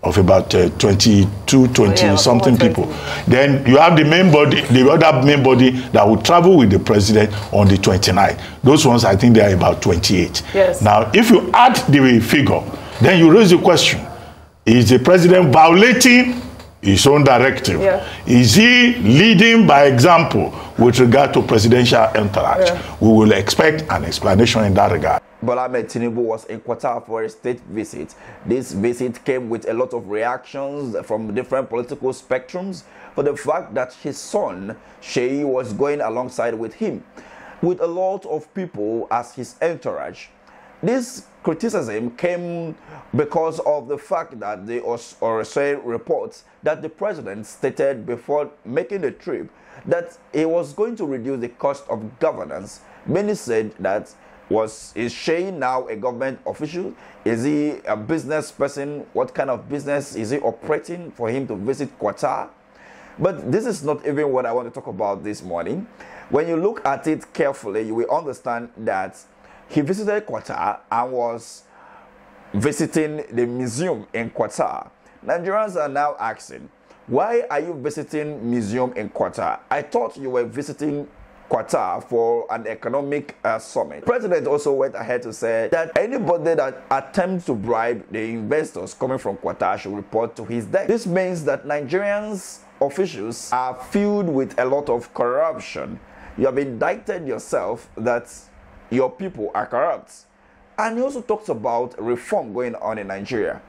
of about 22, 20 something people. Then you have the main body, the other main body that will travel with the president on the 29th. Those ones, I think they are about 28. Yes. Now, if you add the figure, then you raise the question, is the president violating his own directive? Yeah. Is he leading by example with regard to presidential entourage? Yeah. We will expect an explanation in that regard. Bola Tinubu was in Qatar for a state visit. This visit came with a lot of reactions from different political spectrums for the fact that his son, Sheyi, was going alongside with him, with a lot of people as his entourage. This criticism came because of the fact that the ORSA reports that the president stated before making the trip that he was going to reduce the cost of governance. Many said that is Sheyi now a government official? Is he a business person? What kind of business is he operating for him to visit Qatar? But this is not even what I want to talk about this morning. When you look at it carefully, you will understand that he visited Qatar and was visiting the museum in Qatar. Nigerians are now asking, why are you visiting museum in Qatar? I thought you were visiting Qatar for an economic summit. The president also went ahead to say that anybody that attempts to bribe the investors coming from Qatar should report to his desk. This means that Nigerians officials are filled with a lot of corruption. You have indicted yourself that your people are corrupt. And he also talks about reform going on in Nigeria.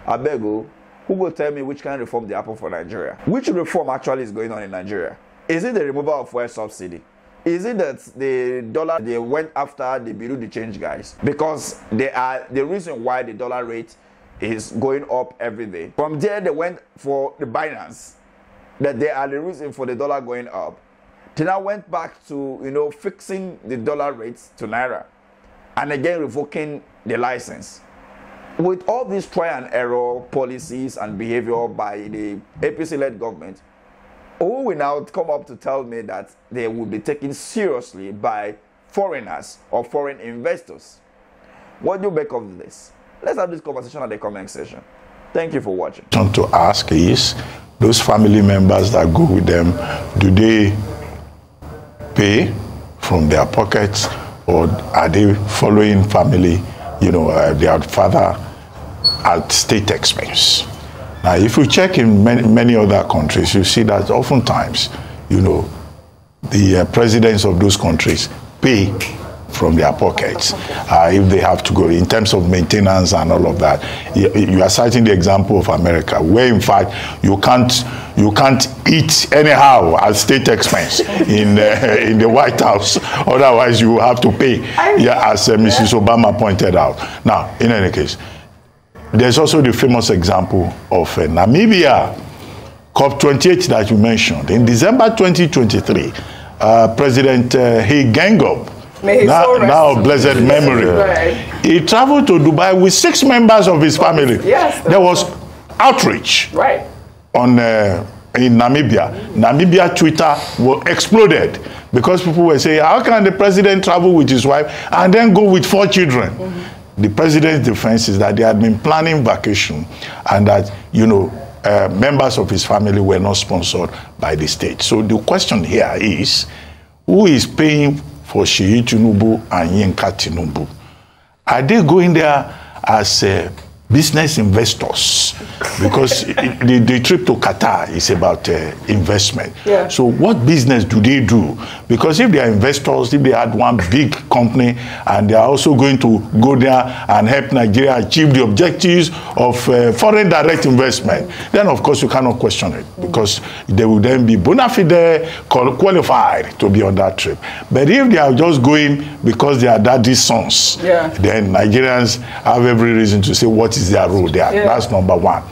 I beg you, who will tell me which kind of reform they happen for Nigeria? Which reform actually is going on in Nigeria? Is it the removal of fuel subsidy? Is it that the dollar, they went after the Bureau de Change guys? Because they are the reason why the dollar rate is going up every day. From there, they went for the Binance, that they are the reason for the dollar going up. They now went back to, fixing the dollar rates to Naira and again revoking the license. With all these try and error policies and behavior by the APC-led government, who will now come up to tell me that they will be taken seriously by foreigners or foreign investors? What do you make of this? Let's have this conversation at the comment section. Thank you for watching. To ask is, those family members that go with them, do they pay from their pockets, or are they following family, their father at state expense? Now, if you check in many other countries, you see that oftentimes, the presidents of those countries pay from their pockets if they have to go in terms of maintenance and all of that. You are citing the example of America, where in fact you can't eat anyhow at state expense in the White House. Otherwise, you have to pay, as Mrs. Obama pointed out. Now, in any case, there's also the famous example of Namibia, COP28 that you mentioned. In December 2023, President Gengop, now blessed memory, right, he traveled to Dubai with 6 members of his family. Yes, there was outreach right on in Namibia. Namibia Twitter exploded because people were saying, how can the president travel with his wife and then go with 4 children? The president's defense is that they had been planning vacation and that, members of his family were not sponsored by the state. So the question here is, who is paying for Sheyi Tinubu and Yinka Tinubu? Are they going there as business investors? Because the trip to Qatar is about investment. Yeah. So what business do they do? Because if they are investors, if they had one big company and they are also going to go there and help Nigeria achieve the objectives of foreign direct investment, then of course you cannot question it, because they will then be bona fide qualified to be on that trip. But if they are just going because they are daddy's sons, then Nigerians have every reason to say what is their role there. That's number one.